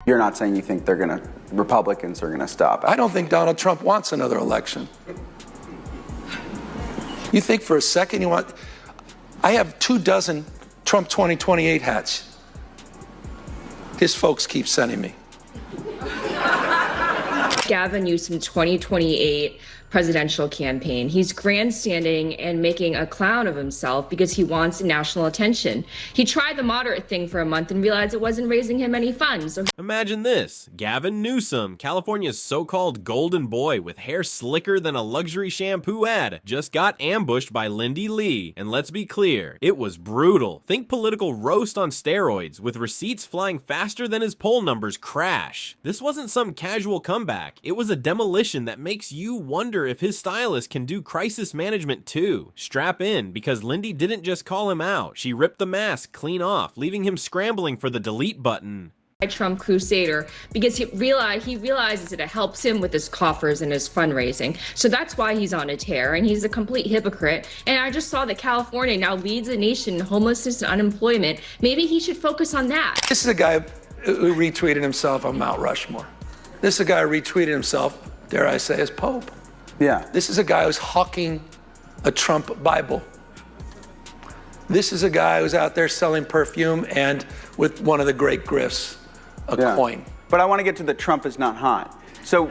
You're not saying you think Republicans are gonna stop it? I don't think Donald Trump wants another election. You think for a second I have 24 Trump 2028 hats. His folks keep sending me. Gavin Newsom 2028 presidential campaign. He's grandstanding and making a clown of himself because he wants national attention. He tried the moderate thing for a month and realized it wasn't raising him any funds. So imagine this. Gavin Newsom, California's so-called golden boy with hair slicker than a luxury shampoo ad, just got ambushed by Lindi Li. And let's be clear, it was brutal. Think political roast on steroids, with receipts flying faster than his poll numbers crash. This wasn't some casual comeback. It was a demolition that makes you wonder if his stylist can do crisis management too. Strap in, because Lindi didn't just call him out. She ripped the mask clean off, leaving him scrambling for the delete button. Trump crusader, because he realizes that it helps him with his coffers and his fundraising. So that's why he's on a tear, and he's a complete hypocrite. And I just saw that California now leads the nation in homelessness and unemployment. Maybe he should focus on that. This is a guy who retweeted himself on Mount Rushmore. This is a guy who retweeted himself, dare I say, as Pope. Yeah. This is a guy who's hawking a Trump Bible. This is a guy who's out there selling perfume and with one of the great grifts, a coin. But I want to get to the Trump is not hot. So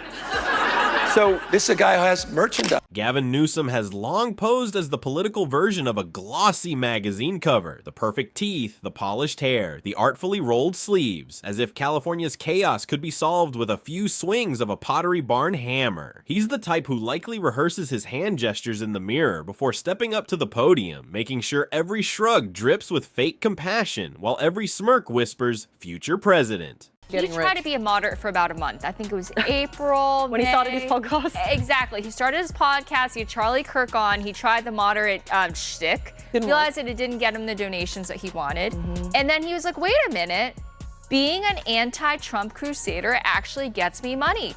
this is a guy who has merchandise. Gavin Newsom has long posed as the political version of a glossy magazine cover. The perfect teeth, the polished hair, the artfully rolled sleeves, as if California's chaos could be solved with a few swings of a Pottery Barn hammer. He's the type who likely rehearses his hand gestures in the mirror before stepping up to the podium, making sure every shrug drips with fake compassion, while every smirk whispers, "Future President." He tried to be a moderate for about a month. I think it was April, when he started his podcast? Exactly. He started his podcast. He had Charlie Kirk on. He tried the moderate shtick. Realized that it didn't get him the donations that he wanted. And then he was like, wait a minute. Being an anti-Trump crusader actually gets me money.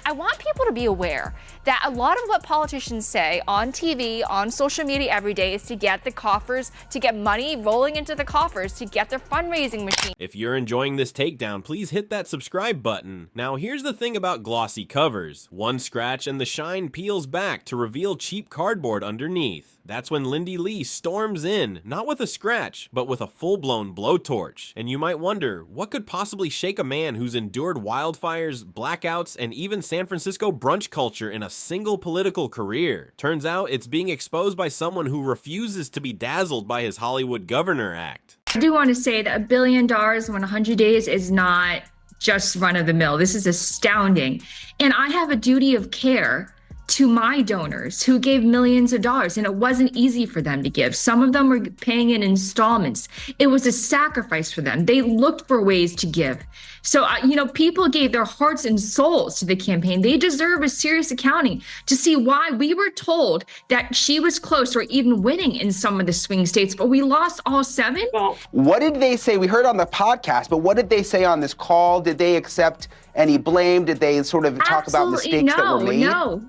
I want people to be aware that a lot of what politicians say on TV, on social media every day is to get the coffers, to get money rolling into the coffers, to get their fundraising machine. If you're enjoying this takedown, please hit that subscribe button. Now here's the thing about glossy covers. One scratch and the shine peels back to reveal cheap cardboard underneath. That's when Lindi Li storms in, not with a scratch, but with a full-blown blowtorch. And you might wonder, what could possibly shake a man who's endured wildfires, blackouts, and even San Francisco brunch culture in a single political career? Turns out it's being exposed by someone who refuses to be dazzled by his Hollywood Governor act. I do want to say that $1 billion in 100 days is not just run-of-the-mill. This is astounding. And I have a duty of care to my donors who gave millions of dollars, and it wasn't easy for them to give. Some of them were paying in installments. It was a sacrifice for them. They looked for ways to give. So, people gave their hearts and souls to the campaign. They deserve a serious accounting to see why we were told that she was close or even winning in some of the swing states, but we lost all 7. Well, what did they say? We heard on the podcast, but what did they say on this call? Did they accept any blame? Did they sort of talk about mistakes that were made? No.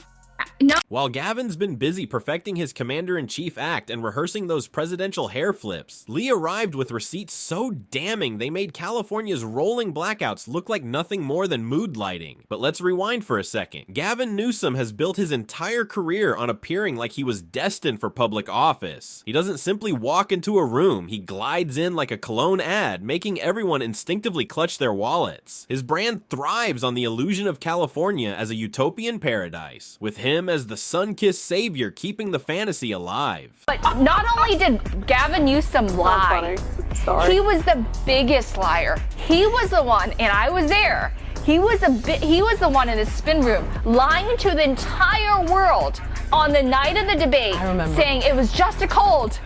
While Gavin's been busy perfecting his commander-in-chief act and rehearsing those presidential hair flips, Lee arrived with receipts so damning they made California's rolling blackouts look like nothing more than mood lighting. But let's rewind for a second. Gavin Newsom has built his entire career on appearing like he was destined for public office. He doesn't simply walk into a room, he glides in like a cologne ad, making everyone instinctively clutch their wallets. His brand thrives on the illusion of California as a utopian paradise, with him as the sun-kissed savior keeping the fantasy alive. But not only did Gavin Newsom lie, he was the biggest liar. He was the one, and I was there, he was the one in the spin room lying to the entire world on the night of the debate, saying it was just a cold,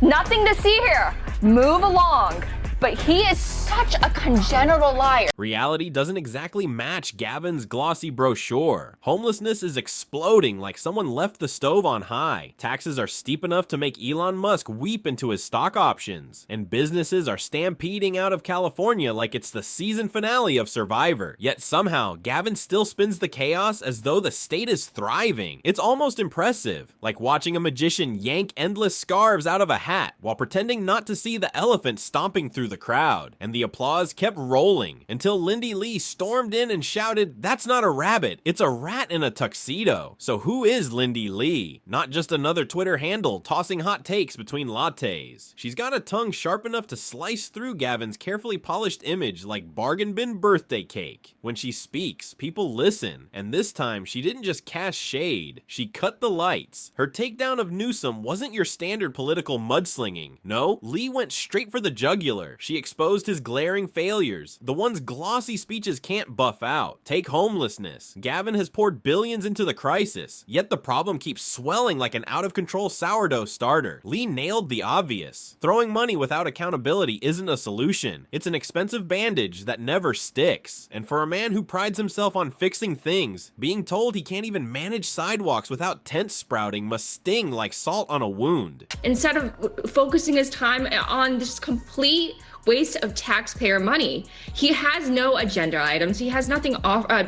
nothing to see here, move along. But he is such a congenital liar. Reality doesn't exactly match Gavin's glossy brochure. Homelessness is exploding like someone left the stove on high. Taxes are steep enough to make Elon Musk weep into his stock options. And businesses are stampeding out of California like it's the season finale of Survivor. Yet somehow, Gavin still spins the chaos as though the state is thriving. It's almost impressive, like watching a magician yank endless scarves out of a hat while pretending not to see the elephant stomping through the crowd. And the applause kept rolling until Lindi Li stormed in and shouted, "That's not a rabbit, it's a rat in a tuxedo." So who is Lindi Li? Not just another Twitter handle tossing hot takes between lattes. She's got a tongue sharp enough to slice through Gavin's carefully polished image like bargain bin birthday cake. When she speaks, people listen, and this time she didn't just cast shade, she cut the lights. Her takedown of Newsom wasn't your standard political mudslinging. No, Li went straight for the jugular. She exposed his glaring failures, the ones glossy speeches can't buff out. Take homelessness. Gavin has poured billions into the crisis, yet the problem keeps swelling like an out-of-control sourdough starter. Li nailed the obvious. Throwing money without accountability isn't a solution. It's an expensive bandage that never sticks. And for a man who prides himself on fixing things, being told he can't even manage sidewalks without tent sprouting must sting like salt on a wound. Instead of focusing his time on this complete waste of taxpayer money, he has no agenda items. He has nothing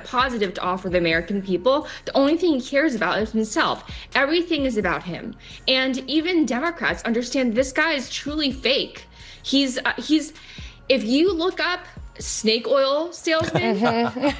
positive to offer the American people. The only thing he cares about is himself. Everything is about him. And even Democrats understand this guy is truly fake. He's if you look up snake oil salesman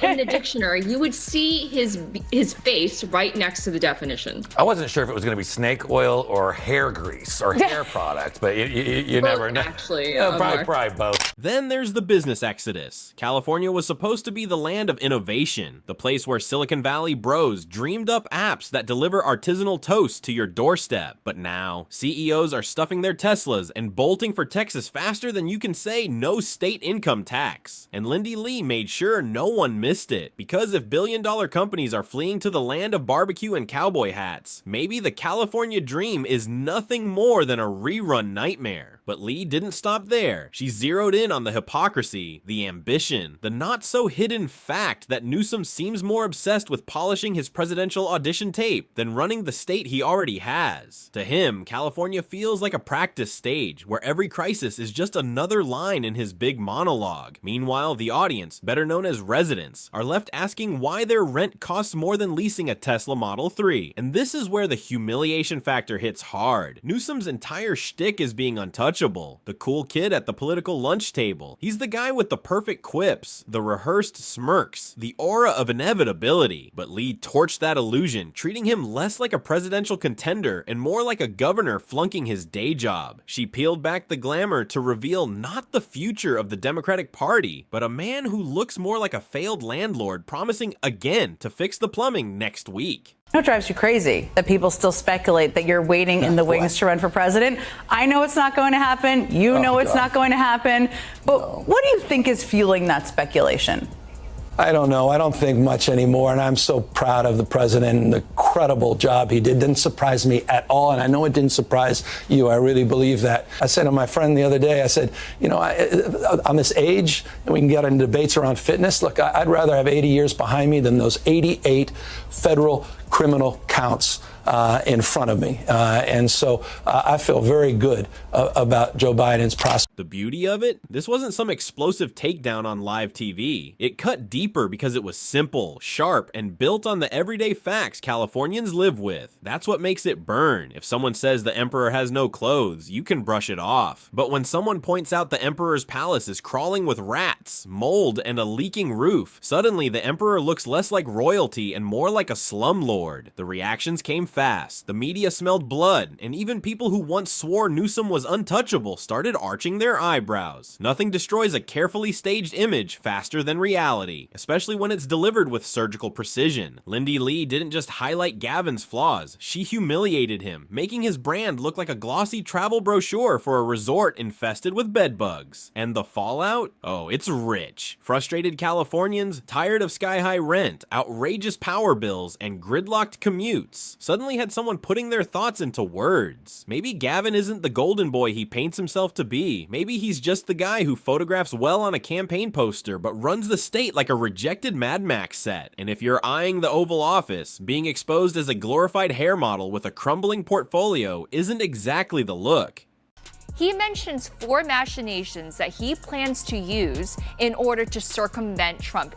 in the dictionary, you would see his face right next to the definition. I wasn't sure if it was going to be snake oil or hair grease or hair product, but you never know. Actually, probably both. Then there's the business exodus. California was supposed to be the land of innovation, the place where Silicon Valley bros dreamed up apps that deliver artisanal toast to your doorstep. But now, CEOs are stuffing their Teslas and bolting for Texas faster than you can say no state income tax. And Lindi Li made sure no one missed it, because if billion-dollar companies are fleeing to the land of barbecue and cowboy hats, maybe the California dream is nothing more than a rerun nightmare. But Li didn't stop there. She zeroed in on the hypocrisy, the ambition, the not-so-hidden fact that Newsom seems more obsessed with polishing his presidential audition tape than running the state he already has. To him, California feels like a practice stage, where every crisis is just another line in his big monologue. Meanwhile, the audience, better known as residents, are left asking why their rent costs more than leasing a Tesla Model 3. And this is where the humiliation factor hits hard. Newsom's entire shtick is being untouchable. The cool kid at the political lunch table. He's the guy with the perfect quips, the rehearsed smirks, the aura of inevitability. But Li torched that illusion, treating him less like a presidential contender and more like a governor flunking his day job. She peeled back the glamour to reveal not the future of the Democratic Party, but a man who looks more like a failed landlord promising again to fix the plumbing next week. What drives you crazy? That people still speculate that you're waiting in the wings to run for president? I know it's not going to happen. You know it's not going to happen. But what do you think is fueling that speculation? I don't know. I don't think much anymore, and I'm so proud of the president and the incredible job he did. Didn't surprise me at all, and I know it didn't surprise you. I really believe that. I said to my friend the other day, I said, you know, on this age, and we can get into debates around fitness, look, I'd rather have 80 years behind me than those 88 federal criminal counts in front of me. And so I feel very good about Joe Biden's prospects. The beauty of it? This wasn't some explosive takedown on live TV. It cut deeper because it was simple, sharp, and built on the everyday facts Californians live with. That's what makes it burn. If someone says the emperor has no clothes, you can brush it off. But when someone points out the emperor's palace is crawling with rats, mold, and a leaking roof, suddenly the emperor looks less like royalty and more like a slumlord. The reactions came fast. The media smelled blood, and even people who once swore Newsom was untouchable started arching their eyebrows. Nothing destroys a carefully staged image faster than reality, especially when it's delivered with surgical precision. Lindi Li didn't just highlight Gavin's flaws, she humiliated him, making his brand look like a glossy travel brochure for a resort infested with bedbugs. And the fallout? Oh, it's rich. Frustrated Californians, tired of sky-high rent, outrageous power bills, and gridlocked commutes, suddenly had someone putting their thoughts into words. Maybe Gavin isn't the golden boy he paints himself to be. Maybe he's just the guy who photographs well on a campaign poster but runs the state like a rejected Mad Max set. And if you're eyeing the Oval Office, being exposed as a glorified hair model with a crumbling portfolio isn't exactly the look. He mentions 4 machinations that he plans to use in order to circumvent Trump,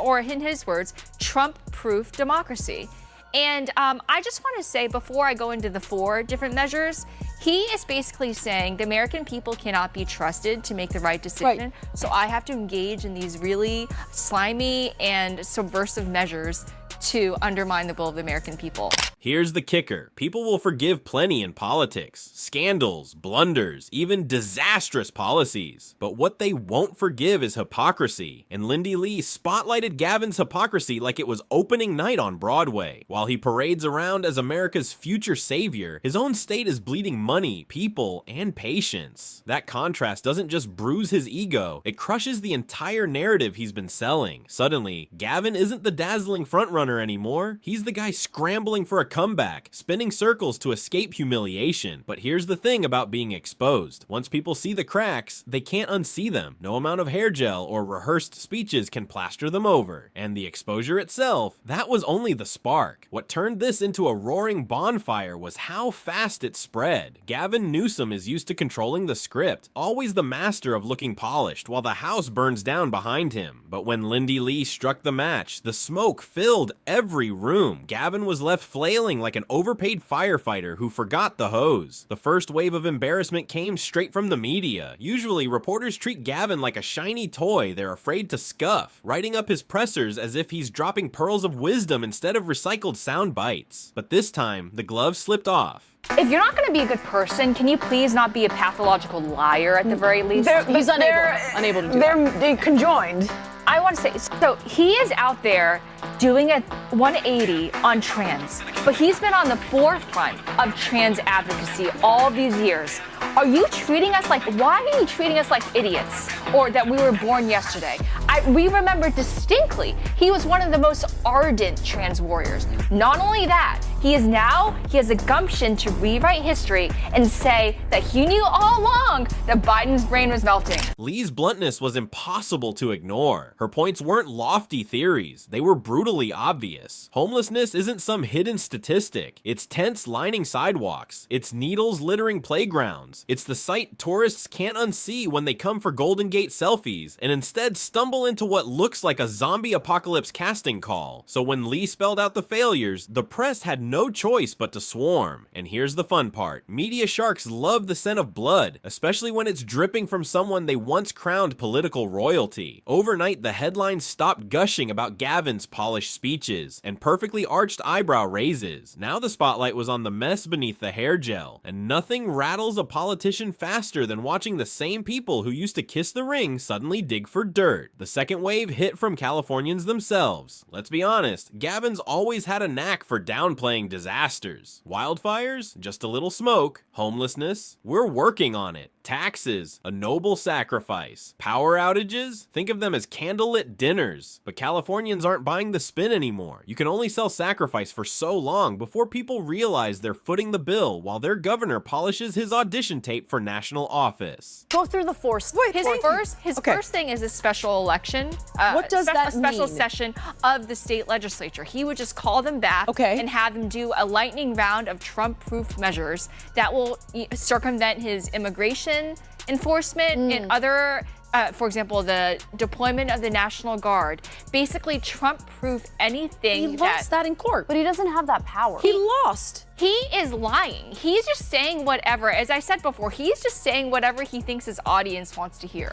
or in his words, Trump-proof democracy. And I just want to say, before I go into the 4 different measures, He is basically saying the American people cannot be trusted to make the right decision, so I have to engage in these really slimy and subversive measures to undermine the will of the American people. Here's the kicker. People will forgive plenty in politics. Scandals, blunders, even disastrous policies. But what they won't forgive is hypocrisy. And Lindi Li spotlighted Gavin's hypocrisy like it was opening night on Broadway. While he parades around as America's future savior, his own state is bleeding money, people, and patience. That contrast doesn't just bruise his ego, it crushes the entire narrative he's been selling. Suddenly, Gavin isn't the dazzling frontrunner anymore. He's the guy scrambling for a comeback, spinning circles to escape humiliation. But here's the thing about being exposed. Once people see the cracks, they can't unsee them. No amount of hair gel or rehearsed speeches can plaster them over. And the exposure itself, that was only the spark. What turned this into a roaring bonfire was how fast it spread. Gavin Newsom is used to controlling the script, always the master of looking polished, while the house burns down behind him. But when Lindi Li struck the match, the smoke filled every room. Gavin was left flailing like an overpaid firefighter who forgot the hose. The first wave of embarrassment came straight from the media. Usually, reporters treat Gavin like a shiny toy they're afraid to scuff, writing up his pressers as if he's dropping pearls of wisdom instead of recycled sound bites. But this time, the gloves slipped off. If you're not going to be a good person, can you please not be a pathological liar at the very least? He's unable to do that. They're conjoined. I want to say, so he is out there doing a 180 on trans, but he's been on the forefront of trans advocacy all these years. Are you treating us like, why are you treating us like idiots? Or that we were born yesterday? We remember distinctly, he was one of the most ardent trans warriors. Not only that, he has a gumption to rewrite history and say that he knew all along that Biden's brain was melting. Li's bluntness was impossible to ignore. Her points weren't lofty theories, they were brutally obvious. Homelessness isn't some hidden statistic. It's tents lining sidewalks. It's needles littering playgrounds. It's the sight tourists can't unsee when they come for Golden Gate selfies and instead stumble into what looks like a zombie apocalypse casting call. So when Li spelled out the failures, the press had no choice but to swarm. And here's the fun part. Media sharks love the scent of blood, especially when it's dripping from someone they once crowned political royalty. Overnight, the headlines stopped gushing about Gavin's polished speeches and perfectly arched eyebrow raises. Now the spotlight was on the mess beneath the hair gel, and nothing rattles a politician faster than watching the same people who used to kiss the ring suddenly dig for dirt. The second wave hit from Californians themselves. Let's be honest, Gavin's always had a knack for downplaying disasters. Wildfires? Just a little smoke. Homelessness? We're working on it. Taxes, a noble sacrifice. Power outages, think of them as candlelit dinners. But Californians aren't buying the spin anymore. You can only sell sacrifice for so long before people realize they're footing the bill while their governor polishes his audition tape for national office. Go through the force. His first thing is a special election. What does that mean? A special session of the state legislature. He would just call them back and have them do a lightning round of Trump-proof measures that will circumvent his immigration enforcement and other, for example, the deployment of the National Guard. Basically, Trump-proof anything. He lost that in court. But he doesn't have that power. He lost. He is lying. He's just saying whatever. As I said before, he's just saying whatever he thinks his audience wants to hear.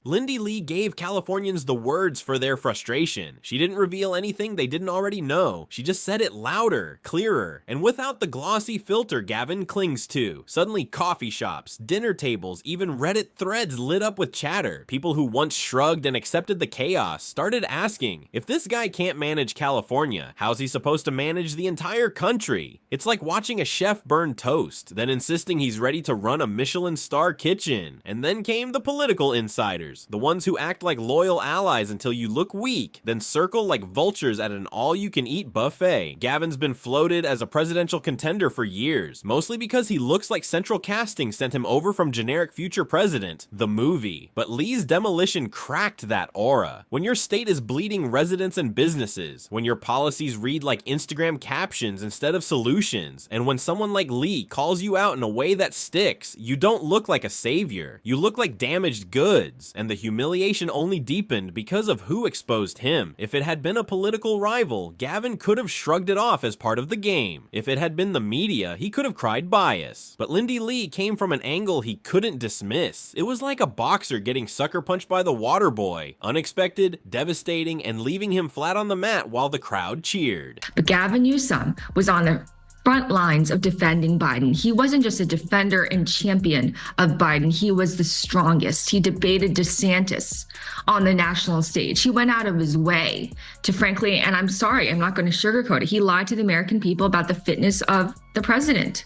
Lindi Li gave Californians the words for their frustration. She didn't reveal anything they didn't already know. She just said it louder, clearer, and without the glossy filter Gavin clings to. Suddenly, coffee shops, dinner tables, even Reddit threads lit up with chatter. People who once shrugged and accepted the chaos started asking, if this guy can't manage California, how's he supposed to manage the entire country? It's like watching a chef burn toast, then insisting he's ready to run a Michelin star kitchen. And then came the political insiders, the ones who act like loyal allies until you look weak, then circle like vultures at an all-you-can-eat buffet. Gavin's been floated as a presidential contender for years, mostly because he looks like central casting sent him over from generic future president, the movie. But Li's demolition cracked that aura. When your state is bleeding residents and businesses, when your policies read like Instagram captions instead of solutions. And when someone like Li calls you out in a way that sticks, you don't look like a savior. You look like damaged goods. And the humiliation only deepened because of who exposed him. If it had been a political rival, Gavin could have shrugged it off as part of the game. If it had been the media, he could have cried bias. But Lindi Li came from an angle he couldn't dismiss. It was like a boxer getting sucker punched by the water boy. Unexpected, devastating, and leaving him flat on the mat while the crowd cheered. But Gavin Newsom was on the front lines of defending Biden. He wasn't just a defender and champion of Biden. He was the strongest. He debated DeSantis on the national stage. He went out of his way to, frankly, and I'm sorry, I'm not going to sugarcoat it. He lied to the American people about the fitness of the president.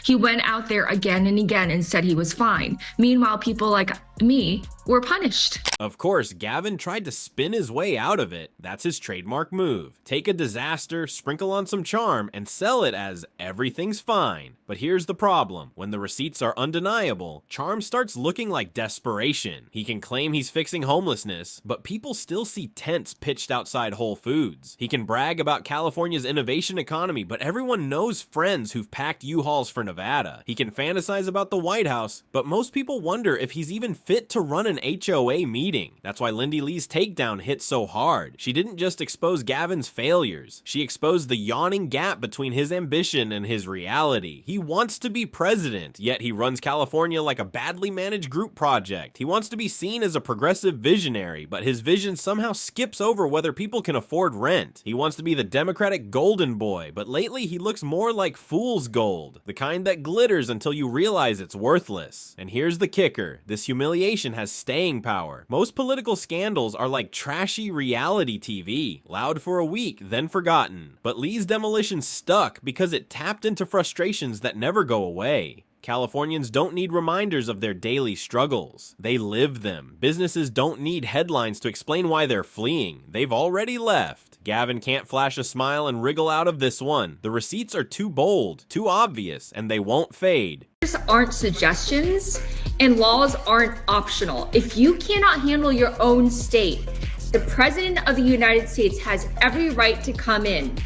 He went out there again and again and said he was fine. Meanwhile, people like me were punished. Of course, Gavin tried to spin his way out of it. That's his trademark move. Take a disaster, sprinkle on some charm, and sell it as everything's fine. But here's the problem. When the receipts are undeniable, charm starts looking like desperation. He can claim he's fixing homelessness, but people still see tents pitched outside Whole Foods. He can brag about California's innovation economy, but everyone knows friends who've packed U-Hauls for Nevada. He can fantasize about the White House, but most people wonder if he's even fit to run an HOA meeting. That's why Lindi Li's takedown hit so hard. She didn't just expose Gavin's failures. She exposed the yawning gap between his ambition and his reality. He wants to be president, yet he runs California like a badly managed group project. He wants to be seen as a progressive visionary, but his vision somehow skips over whether people can afford rent. He wants to be the Democratic golden boy, but lately he looks more like fool's gold, the kind that glitters until you realize it's worthless. And here's the kicker. This humiliation has staying power. Most political scandals are like trashy reality TV, loud for a week, then forgotten. But Li's demolition stuck because it tapped into frustrations that never go away. Californians don't need reminders of their daily struggles. They live them. Businesses don't need headlines to explain why they're fleeing. They've already left. Gavin can't flash a smile and wriggle out of this one. The receipts are too bold, too obvious, and they won't fade. These aren't suggestions, and laws aren't optional. If you cannot handle your own state, the President of the United States has every right to come in.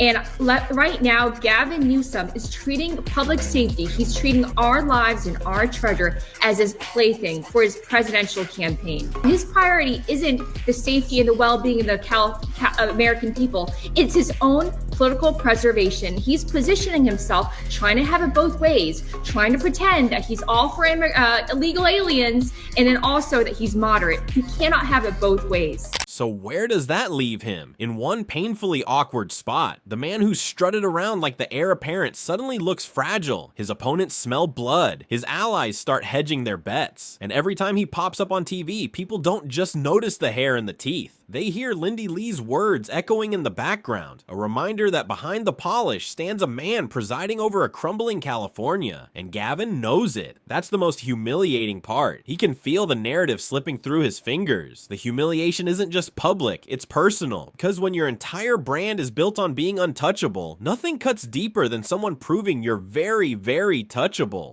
And right now, Gavin Newsom is treating public safety, he's treating our lives and our treasure as his plaything for his presidential campaign. His priority isn't the safety and the well-being of the American people. It's his own political preservation. He's positioning himself, trying to have it both ways, trying to pretend that he's all for illegal aliens, and then also that he's moderate. He cannot have it both ways. So where does that leave him? In one painfully awkward spot. The man who strutted around like the heir apparent suddenly looks fragile. His opponents smell blood. His allies start hedging their bets. And every time he pops up on TV, people don't just notice the hair and the teeth. They hear Lindi Li's words echoing in the background, a reminder that behind the polish stands a man presiding over a crumbling California. And Gavin knows it. That's the most humiliating part. He can feel the narrative slipping through his fingers. The humiliation isn't just public, it's personal. Because when your entire brand is built on being untouchable, nothing cuts deeper than someone proving you're very, very touchable.